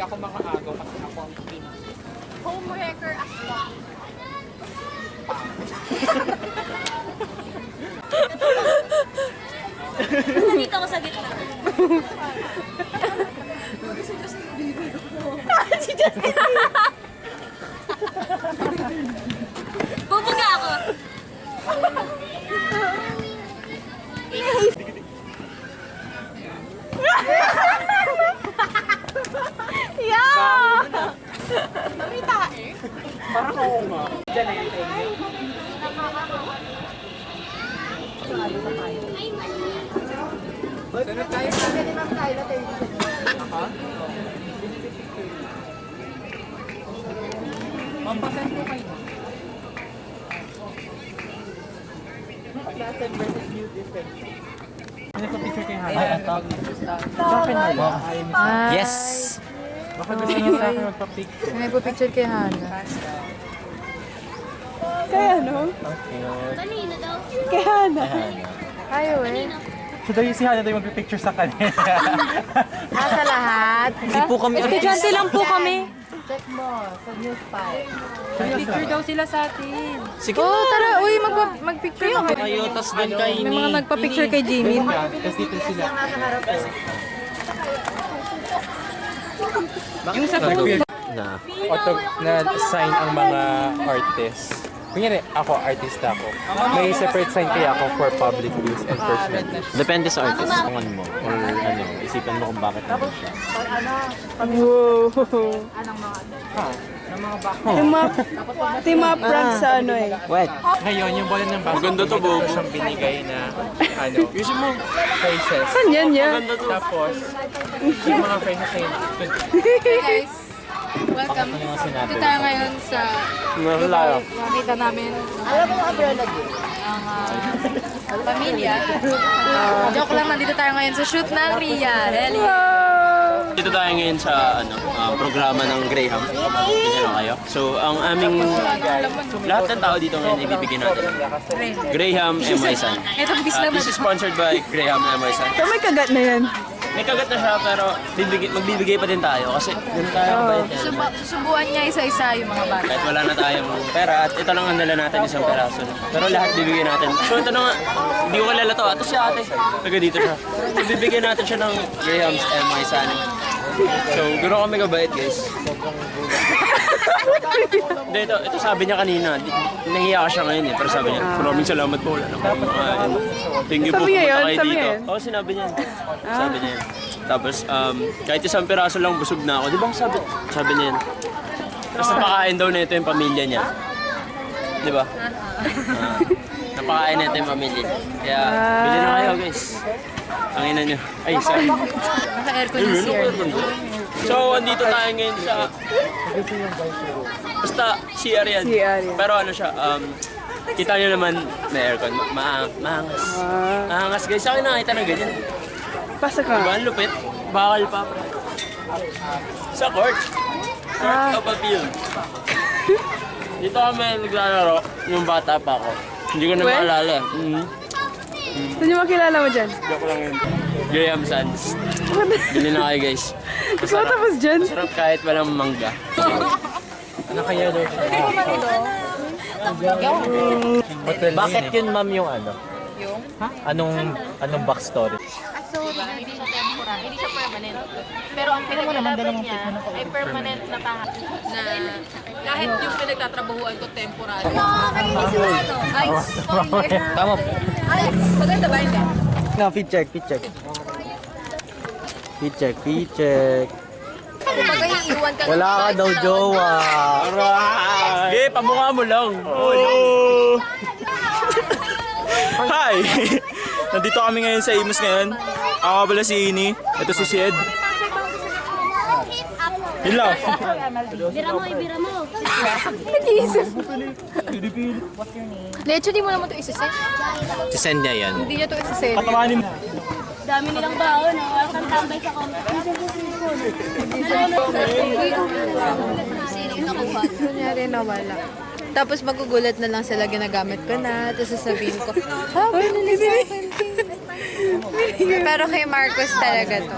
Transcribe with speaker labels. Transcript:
Speaker 1: ako mga agaw kasi ako ang queen.
Speaker 2: Homewrecker as well. Nandito ako sa gitna. Si Justin Bieber ko. Si Justin Bieber. Bubuga ako. Yeah! Mamita eh.
Speaker 1: Parang oo nga. Diyan na yung training. Sunod tayo sa akin ni Ma'am Kyla. Aha. Ma'am, pasend po kayo. Class versus new defense. Ano pa picture kay Hana? Ay, ito. Sa akin na ba?
Speaker 3: Yes!
Speaker 1: Baka gusto niyo sa akin magpa-picture.
Speaker 3: May picture kay Hana.
Speaker 4: Kaya ano?
Speaker 1: Okay.
Speaker 2: Kanina daw.
Speaker 4: Kaya Hana.
Speaker 3: Ayaw eh.
Speaker 1: So daw yung si Hana daw yung magpa-picture sa kanya.
Speaker 3: Sa lahat.
Speaker 5: Hindi po kami.
Speaker 4: Estudyante lang po kami.
Speaker 3: Check mo sa news file.
Speaker 4: Picture daw sila sa atin.
Speaker 5: Sige
Speaker 3: Oo,
Speaker 5: na.
Speaker 3: tara. Uy, mag-picture kami.
Speaker 5: Kayo, tas din kay
Speaker 4: May mga nagpa-picture kay Jimin.
Speaker 1: Tapos dito sila.
Speaker 4: Yung sa pool.
Speaker 5: Na.
Speaker 1: Na-sign ang mga artists. Kunyari, ako, artista ako. May separate sign kaya ako for public use and personal use.
Speaker 5: Depende sa artist. Kung ano mo. Or ano, isipan mo kung bakit naman siya.
Speaker 4: Wow. Ito yung mga prank sa ano eh.
Speaker 5: What?
Speaker 1: Ngayon, yung bola ng basketball,
Speaker 5: Maganda to, Bob.
Speaker 1: siyang binigay na, ano,
Speaker 5: Yusin mo.
Speaker 1: phrases.
Speaker 4: Saan yan yan?
Speaker 1: Tapos, yung mga phrases na yun,
Speaker 2: Guys, welcome.
Speaker 5: Ano yung sinabi?
Speaker 2: Dito tayo ngayon sa
Speaker 5: Nalala.
Speaker 2: makita namin
Speaker 3: Alam mo ang umbrella din.
Speaker 2: ang pamilya. Joke lang, nandito tayo ngayon sa shoot ng Ria. Really?
Speaker 5: Dito tayo ngayon sa programa ng Graham. Ganyan lang kayo. So, ang aming lahat ng tao dito ngayon ibibigyan natin. Graham M.I. San.
Speaker 2: Ito, bis lang
Speaker 5: This is sponsored by Graham M.I. San.
Speaker 4: Ito may kagat na yan.
Speaker 5: May kagat na siya pero magbibigay pa din tayo kasi ganun tayo kabait yan.
Speaker 2: Susubuan niya isa-isa yung mga bata.
Speaker 5: Kahit wala na tayong pera at ito lang ang dala natin isang peraso. Pero lahat bibigyan natin. So ito na nga, hindi ko kilala to. Ito si ate. Taga dito siya. So bibigyan natin siya ng Graham's M.I. San. So gano'n kami kabait guys. Hindi, ito sabi niya kanina. Nahiya ka siya ngayon eh. Pero sabi niya, maraming salamat po. Wala na akong makain. Thank you po,
Speaker 4: Sabi niya
Speaker 5: pumunta
Speaker 4: yun?
Speaker 5: kayo
Speaker 4: Sabi
Speaker 5: dito.
Speaker 4: niya yun?
Speaker 5: Oo, sinabi niya. Sabi niya yun. Tapos, kahit isang piraso lang busog na ako. Di ba sabi niya yun? Tapos napakain daw na ito yung pamilya niya. Di ba? Napakain na ito yung pamilya niya. Kaya, bili na kayo guys. Ang ina niyo. Ay, sorry.
Speaker 2: Naka-aircon yung CR.
Speaker 5: So, andito tayo ngayon sa... Basta, CR yan.
Speaker 4: CR yan.
Speaker 5: Pero ano siya, kita niyo naman may aircon. Maangas. Maangas guys. Sa akin nakita na ganyan.
Speaker 4: Pasok
Speaker 5: Diba?
Speaker 4: ka.
Speaker 5: Ang lupit. Bakal pa. Sa court. Court of appeal. Dito kami naglalaro yung bata pa ako. Hindi ko na
Speaker 4: Well?
Speaker 5: maalala.
Speaker 4: Saan yung makilala mo dyan?
Speaker 5: Joke lang yun. Graham Sands. Bili na kayo guys.
Speaker 4: Ikaw tapos dyan?
Speaker 5: Masarap kahit walang mangga.
Speaker 1: ano kaya daw siya?
Speaker 3: Bakit yun, ma'am, yung ano?
Speaker 2: Yung?
Speaker 3: Anong backstory?
Speaker 2: So, hindi siya temporary, hindi siya permanent. Pero ang pinaglalabas niya ay permanent na pangat na kahit yung pinagtatrabahuan ko temporary. Nakakainis yung ano. Ay, spoiler.
Speaker 3: Tama.
Speaker 2: Ay, maganda ba hindi?
Speaker 3: Nga, feed check. Feed check.
Speaker 2: Kumbaga iiwan ka
Speaker 3: Wala ka daw jowa.
Speaker 5: Sige, pamukha mo lang. Oh. Hi! Nandito kami ngayon sa Imus ngayon. Ako pala si Ini. Ito si Sied. Yun lang.
Speaker 2: Bira mo.
Speaker 4: Nag-iisip.
Speaker 2: Lecho, di mo naman ito isisend.
Speaker 5: Si-send niya yan.
Speaker 2: Hindi niya ito isisend.
Speaker 5: Patamanin mo.
Speaker 2: Dami nilang baon, no? Ang tambay sa competition.
Speaker 3: Kunyari nawala. Tapos magugulat na lang sila, ginagamit ko na. Tapos sasabihin ko, sabi na sa akin. Pero kay Marcos talaga to.